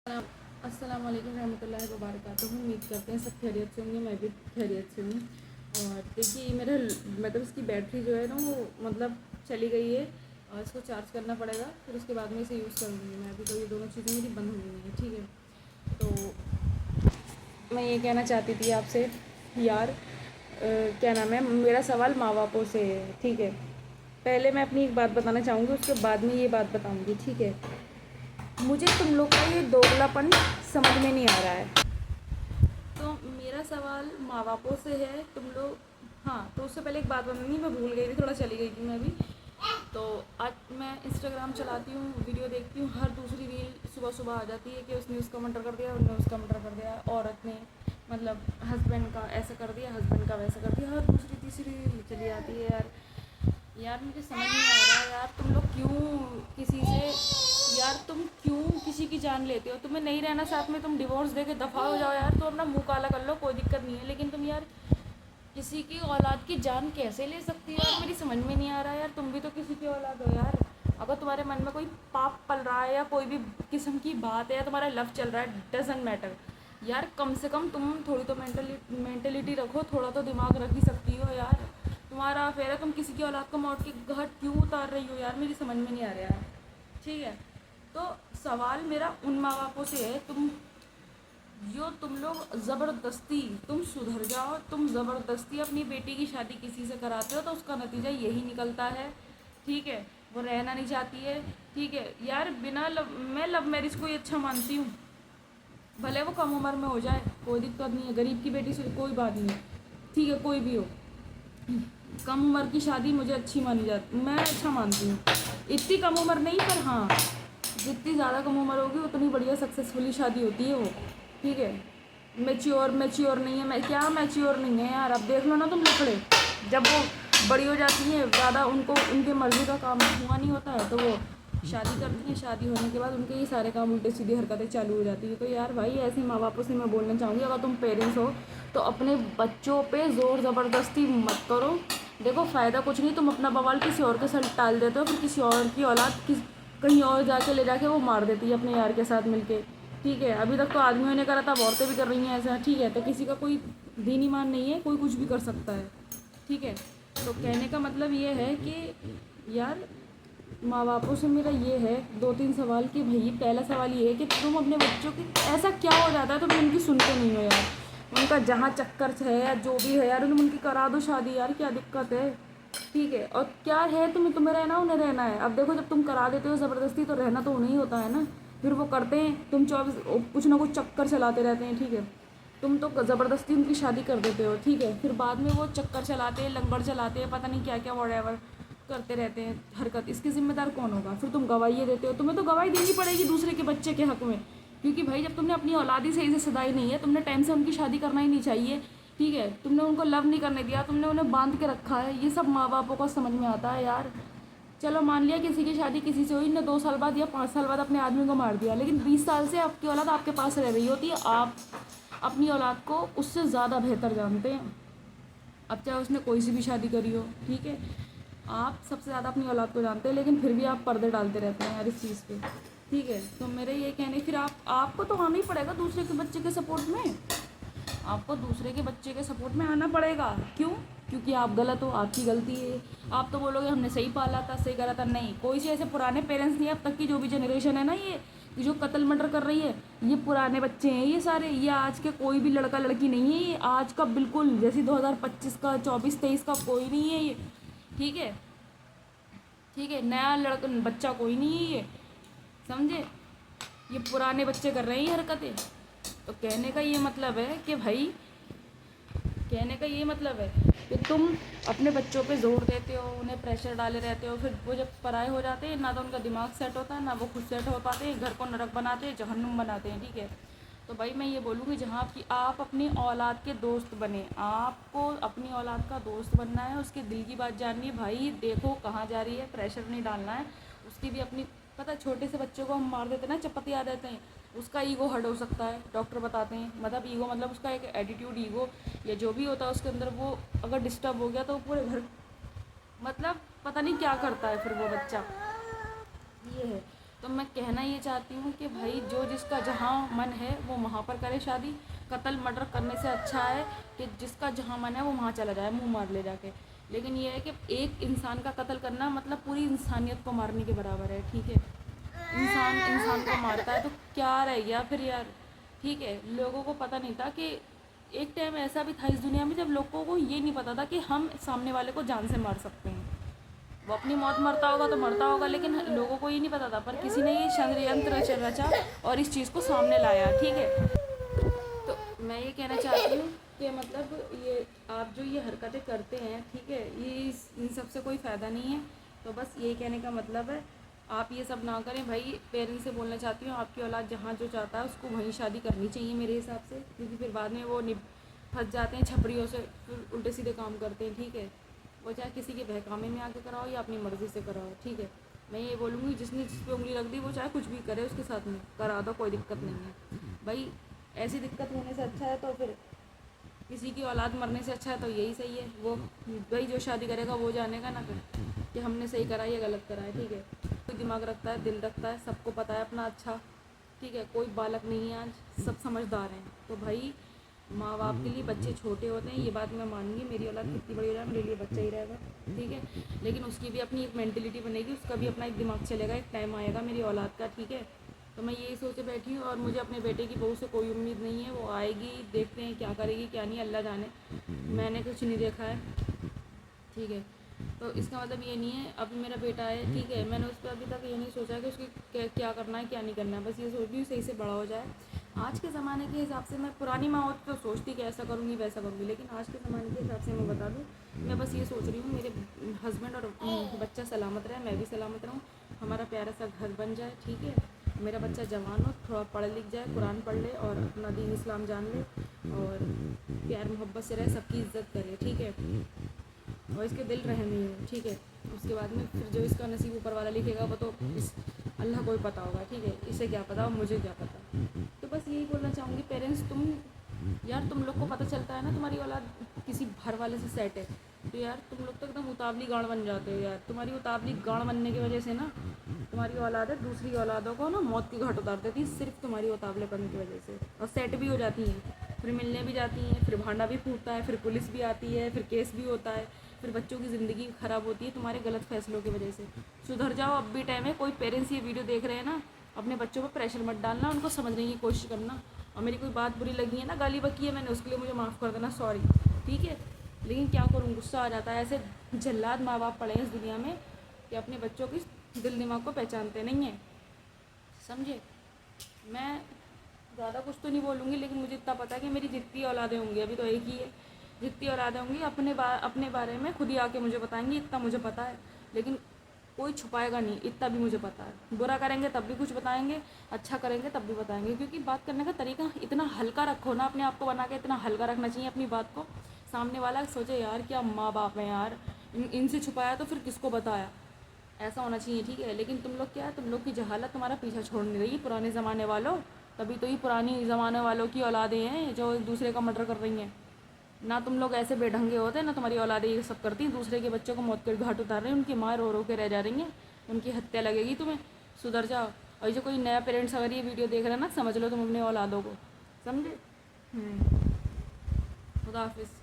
अस्सलाम वालेकुम रहमतुल्लाहि व बरकातुहू। उम्मीद करते हैं सब खैरियत से होंगे, मैं भी खैरियत से हूँ। और देखिए मेरा मतलब इसकी बैटरी जो है ना वो मतलब चली गई है और इसको चार्ज करना पड़ेगा, फिर उसके बाद में इसे यूज़ करूँगी मैं। अभी तो ये दोनों चीज़ें मेरी बंद हो गई हैं, ठीक है। तो मैं ये कहना चाहती थी आपसे यार, क्या नाम है, मेरा सवाल माँ बापों से है, ठीक है। पहले मैं अपनी एक बात बताना चाहूँगी, उसके बाद में ये बात बताऊँगी, ठीक है। मुझे तुम लोग का ये दोगलापन समझ में नहीं आ रहा है। तो मेरा सवाल माँ बापों से है, तुम लोग। हाँ, तो उससे पहले एक बात बतानी, मैं भूल गई थी, थोड़ा चली गई थी मैं अभी। तो आज मैं इंस्टाग्राम चलाती हूँ, वीडियो देखती हूँ, हर दूसरी रील सुबह सुबह आ जाती है कि उसने उसका मर्डर कर दिया, उसने उसका मर्डर कर दिया, औरत ने मतलब हस्बैंड का ऐसा कर दिया, हस्बैंड का वैसा कर दिया, हर दूसरी तीसरी रील चली आती है यार। यार मुझे समझ नहीं आ रहा है यार, तुम लोग क्यों किसी से, यार तुम क्यों किसी की जान लेते हो? तुम्हें नहीं रहना साथ में, तुम डिवोर्स दे के दफ़ा हो जाओ यार, तो अपना मुंह काला कर लो, कोई दिक्कत नहीं है। लेकिन तुम यार किसी की औलाद की जान कैसे ले सकती हो यार, मेरी समझ में नहीं आ रहा यार। तुम भी तो किसी की औलाद हो यार। अगर तुम्हारे मन में कोई पाप पल रहा है या कोई भी किस्म की बात है या तुम्हारा लव चल रहा है, डजेंट मैटर यार। कम से कम तुम थोड़ी तो मेंटेलिटी रखो, थोड़ा तो दिमाग रख ही सकती हो यार। तुम्हारा अफेयर है, तुम किसी की औलाद को मौत के घाट क्यों उतार रही हो यार, मेरी समझ में नहीं आ रहा यार, ठीक है। तो सवाल मेरा उन माँ बापों से है, तुम लोग ज़बरदस्ती, तुम सुधर जाओ, तुम ज़बरदस्ती अपनी बेटी की शादी किसी से कराते हो तो उसका नतीजा यही निकलता है, ठीक है। वो रहना नहीं चाहती है, ठीक है यार। मैं लव मैरिज को ही अच्छा मानती हूँ, भले वो कम उम्र में हो जाए, कोई दिक्कत नहीं है। गरीब की बेटी से कोई बात नहीं है, ठीक है, कोई भी हो। कम उम्र की शादी मुझे अच्छी मानी जाती, मैं अच्छा मानती हूँ। इतनी कम उम्र नहीं, पर हाँ जितनी ज़्यादा कम उम्र होगी उतनी बढ़िया सक्सेसफुली शादी होती है वो, ठीक है। मैच्योर नहीं है, मैं क्या मैच्योर नहीं है यार। अब देख लो ना तुम लफड़े, जब वो बड़ी हो जाती हैं, ज़्यादा उनको उनके मर्ज़ी का काम हुआ नहीं होता है, तो वो शादी करती हैं। शादी होने के बाद उनके ये सारे काम उल्टे सीधी हरकतें चालू हो जाती है। तो यार भाई, ऐसे माँ बापों से मैं बोलना चाहूँगी, अगर तुम पेरेंट्स हो तो अपने बच्चों पे ज़ोर ज़बरदस्ती मत करो। देखो फ़ायदा कुछ नहीं, तुम अपना बवाल किसी और के साथ टाल देते हो, फिर किसी और की औलाद कहीं और जाके ले जाके वो मार देती है अपने यार के साथ मिलके, ठीक है। अभी तक तो आदमियों ने करा था, अब औरतें भी कर रही हैं ऐसा, ठीक है। तो किसी का कोई दीन ईमान नहीं है, कोई कुछ भी कर सकता है, ठीक है। तो कहने का मतलब ये है कि यार माँ बापों से मेरा ये है दो तीन सवाल कि भाई, पहला सवाल ये है कि तुम अपने बच्चों की ऐसा क्या हो जाता है तो तुम उनकी सुनते नहीं हो यार। उनका जहाँ चक्कर है या जो भी है यार, तुम उनकी करा दो शादी यार, क्या दिक्कत है, ठीक है। और क्या है, तुम्हें रहना, उन्हें रहना है। अब देखो, जब तुम करा देते हो ज़बरदस्ती, तो रहना तो उन्हें ही होता है ना। फिर वो करते हैं, तुम 24 कुछ ना कुछ चक्कर चलाते रहते हैं, ठीक है। तुम तो ज़बरदस्ती उनकी शादी कर देते हो, ठीक है। फिर बाद में वो चक्कर चलाते हैं, लंगड़ चलाते हैं, पता नहीं क्या क्या वॉटेवर करते रहते हैं हरकत। इसकी ज़िम्मेदार कौन होगा? फिर तुम गवाही देते हो, तुम्हें तो गवाही देनी पड़ेगी दूसरे के बच्चे के हक़ में, क्योंकि भाई जब तुमने अपनी औलाद ही सही से सदाई नहीं है, तुमने टाइम से उनकी शादी करना ही नहीं चाहिए, ठीक है। तुमने उनको लव नहीं करने दिया, तुमने उन्हें बांध के रखा है। ये सब माँ बापों को समझ में आता है यार। चलो मान लिया किसी की शादी किसी से हुई, ने 2 साल बाद या 5 साल बाद अपने आदमी को मार दिया, लेकिन 20 साल से आपकी औलाद आपके पास रह रही होती है। आप अपनी औलाद को उससे ज़्यादा बेहतर जानते हैं, अब चाहे उसने कोई सी भी शादी करी हो, ठीक है। आप सबसे ज़्यादा अपनी औलाद को जानते हैं, लेकिन फिर भी आप पर्दे डालते रहते हैं यार इस चीज़ पे, ठीक है। तो मेरे ये कहने, फिर आपको तो आना ही पड़ेगा दूसरे के बच्चे के सपोर्ट में, आपको दूसरे के बच्चे के सपोर्ट में आना पड़ेगा। क्यों? क्योंकि आप गलत हो, आपकी गलती है। आप तो बोलोगे हमने सही पाला था, सही करा था। नहीं, कोई से ऐसे पुराने पेरेंट्स नहीं है अब तक की, जो भी जनरेशन है ना, ये जो कत्ल मर्डर कर रही है, ये पुराने बच्चे हैं ये सारे। ये आज के कोई भी लड़का लड़की नहीं है, ये आज का बिल्कुल जैसे 2025 का 24-23 का कोई नहीं है ये, ठीक है, ठीक है। नया लड़का बच्चा कोई नहीं है ये, समझे। ये पुराने बच्चे कर रहे हैं ये हरकतें। तो कहने का ये मतलब है कि तुम अपने बच्चों पे ज़ोर देते हो, उन्हें प्रेशर डाले रहते हो, फिर वो जब पराए हो जाते हैं, ना तो उनका दिमाग सेट होता है, ना वो खुद सेट हो पाते हैं, घर को नरक बनाते हैं, जहन्नुम बनाते हैं, ठीक है। तो भाई मैं ये बोलूँगी, जहाँ कि आप अपनी औलाद के दोस्त बने, आपको अपनी औलाद का दोस्त बनना है, उसके दिल की बात जाननी है। भाई देखो कहाँ जा रही है, प्रेशर नहीं डालना है, उसकी भी अपनी, पता छोटे से बच्चों को हम मार देते हैं ना, चपत आ देते हैं, उसका ईगो हर्ट हो सकता है, डॉक्टर बताते हैं। मतलब ईगो मतलब उसका एक एटीट्यूड, ईगो या जो भी होता है उसके अंदर, वो अगर डिस्टर्ब हो गया तो पूरे घर मतलब पता नहीं क्या करता है फिर वो बच्चा, ये है। تو میں کہنا یہ چاہتی ہوں کہ بھائی جو جس کا جہاں من ہے وہ وہاں پر کرے شادی. قتل مرڈر کرنے سے اچھا ہے کہ جس کا جہاں من ہے وہ وہاں چلا جائے منہ مار لے جا کے. لیکن یہ ہے کہ ایک انسان کا قتل کرنا مطلب پوری انسانیت کو مارنے کے برابر ہے. ٹھیک ہے, انسان کو مارتا ہے تو کیا رہ گیا پھر یار. ٹھیک ہے, لوگوں کو پتہ نہیں تھا کہ ایک ٹائم ایسا بھی تھا اس دنیا میں جب لوگوں کو یہ نہیں پتہ تھا کہ ہم سامنے والے کو جان سے مار سکتے ہیں. وہ اپنی موت مرتا ہوگا تو مرتا ہوگا, لیکن لوگوں کو یہ نہیں پتہ تھا. پر کسی نے یہ षड्यंत्र رچا اور اس چیز کو سامنے لایا. ٹھیک ہے, تو میں یہ کہنا چاہتی ہوں کہ مطلب یہ آپ جو یہ حرکتیں کرتے ہیں, ٹھیک ہے, یہ ان سب سے کوئی فائدہ نہیں ہے. تو بس یہی کہنے کا مطلب ہے آپ یہ سب نہ کریں. بھائی پیرنٹس سے بولنا چاہتی ہوں آپ کی اولاد جہاں جو چاہتا ہے اس کو وہیں شادی کرنی چاہیے میرے حساب سے, کیونکہ پھر بعد میں وہ پھنس جاتے ہیں چھپریوں سے, پھر الٹے سیدھے کام کرتے ہیں. ٹھیک ہے, وہ چاہے کسی کے بہکامے میں آ کے کراؤ یا اپنی مرضی سے کراؤ. ٹھیک ہے, میں یہ بولوں گی جس نے جس پہ انگلی رکھ دی وہ چاہے کچھ بھی کرے اس کے ساتھ میں کرا دو, کوئی دقت نہیں ہے. بھائی ایسی دقت ہونے سے اچھا ہے تو پھر کسی کی اولاد مرنے سے اچھا ہے تو یہی صحیح ہے. وہ بھائی جو شادی کرے گا وہ جانے گا نا کہ ہم نے صحیح کرا یا غلط کرا ہے. ٹھیک ہے, کوئی دماغ رکھتا ہے, دل رکھتا ہے, سب کو پتہ ہے اپنا اچھا. ٹھیک ہے, کوئی بالک نہیں ہے آج, سب سمجھدار ہیں. تو بھائی ماں باپ کے لیے بچے چھوٹے ہوتے ہیں, یہ بات میں مانوں گی. میری اولاد کتنی بڑی ہو جائے میرے لیے بچہ ہی رہے گا. ٹھیک ہے, لیکن اس کی بھی اپنی ایک مینٹلٹی بنے گی, اس کا بھی اپنا ایک دماغ چلے گا, ایک ٹائم آئے گا میری اولاد کا. ٹھیک ہے, تو میں یہی سوچ کے بیٹھی ہوں. اور مجھے اپنے بیٹے کی بہو سے کوئی امید نہیں ہے. وہ آئے گی, دیکھتے ہیں کیا کرے گی کیا نہیں, اللہ جانے. میں نے کچھ نہیں دیکھا ہے. ٹھیک ہے, تو اس کا مطلب یہ نہیں ہے ابھی میرا بیٹا ہے. ٹھیک ہے, میں نے اس پہ ابھی تک یہ نہیں سوچا کہ اس کی کیا کرنا ہے کیا نہیں کرنا ہے. بس یہ سوچ رہی ہوں صحیح سے بڑا ہو جائے. آج کے زمانے کے حساب سے میں پرانی ماں ہوتی تو سوچتی کہ ایسا کروں گی ویسا کروں گی, لیکن آج کے زمانے کے حساب سے میں بتا دوں میں بس یہ سوچ رہی ہوں میرے ہسبینڈ اور بچہ سلامت رہے, میں بھی سلامت رہوں, ہمارا پیارا سا گھر بن جائے. ٹھیک ہے, میرا بچہ جوان ہو, تھوڑا پڑھ لکھ جائے, قرآن پڑھ لے اور اپنا دین اسلام جان لے اور پیار محبت سے رہے, سب کی عزت کرے. ٹھیک ہے, اور اس کے دل رحم ہی ہو. ٹھیک ہے, اس کے بعد میں پھر جو اس کا نصیب اوپر والا لکھے گا وہ تو اللہ کو ہی پتہ ہوگا. ٹھیک ہے, اسے کیا پتہ اور مجھے کیا پتہ. تو بس یہی بولنا چاہوں گی پیرنٹس, تم لوگ کو پتہ چلتا ہے نا تمہاری اولاد کسی گھر والے سے سیٹ ہے تو یار تم لوگ تو ایک دم اتاولی گاڑ بن جاتے ہو. یار تمہاری اتاولی گاڑ بننے کی وجہ سے نا تمہاری اولادیں دوسری اولادوں کو نا موت کی گھاٹ اتار دیتی صرف تمہاری اتاولے پن کی وجہ سے, اور سیٹ بھی ہو جاتی ہیں, پھر ملنے بھی جاتی ہیں, پھر بھانڈا بھی پھوٹتا ہے, پھر پولیس بھی آتی ہے, پھر کیس بھی ہوتا ہے, پھر بچوں کی زندگی خراب ہوتی ہے تمہارے غلط فیصلوں کی وجہ سے. سدھر جاؤ, اب بھی ٹائم ہے. کوئی پیرنٹس یہ ویڈیو دیکھ رہے ہیں نا, اپنے بچوں پہ پریشر مت ڈالنا, ان کو سمجھنے کی کوشش کرنا. اور میری کوئی بات بری لگی ہے نا, گالی بکی ہے میں نے, اس کے لیے مجھے معاف کر دینا, سوری. ٹھیک ہے, لیکن کیا کروں, غصہ آ جاتا ہے. ایسے جلاد ماں باپ پڑے ہیں اس دنیا میں کہ اپنے بچوں کی دل دماغ کو پہچانتے نہیں ہیں, سمجھے. میں زیادہ کچھ تو نہیں بولوں گی, لیکن مجھے اتنا پتہ ہے کہ میری جتنی اولادیں ہوں گی, ابھی تو ایک ہی ہے, جتنی اولادیں ہوں گی اپنے بارے میں خود ہی آ کے مجھے بتائیں گی. اتنا مجھے پتہ ہے, لیکن کوئی چھپائے گا نہیں, اتنا بھی مجھے پتہ ہے. برا کریں گے تب بھی کچھ بتائیں گے, اچھا کریں گے تب بھی بتائیں گے. کیونکہ بات کرنے کا طریقہ اتنا ہلکا رکھو نا, اپنے آپ کو بنا کے اتنا ہلکا رکھنا چاہیے اپنی بات کو. سامنے والا سوچے یار کیا ماں باپ ہیں یار, ان سے چھپایا تو پھر کس کو بتایا, ایسا ہونا چاہیے. ٹھیک ہے, لیکن تم لوگ کیا ہے, تم لوگ کی جہالت تمہارا پیچھا چھوڑ نہیں رہی پرانے زمانے والوں. تبھی تو یہ پرانی زمانے والوں کی اولادیں ہیں جو ایک دوسرے کا مرڈر کر رہی ہیں. نہ تم لوگ ایسے بے ڈھنگے ہوتے, نہ تمہاری اولادیں یہ سب کرتی, دوسرے کے بچوں کو موت کے گھاٹ اتار رہی ہیں, ان کی ماں رو رو کے رہ جا رہی ہیں, ان کی ہتیا لگے گی تمہیں. سدھر جاؤ. اور جو کوئی نیا پیرنٹس اگر یہ ویڈیو دیکھ رہے ہیں نا, سمجھ لو تم اپنے اولادوں کو, سمجھے. خدا حافظ.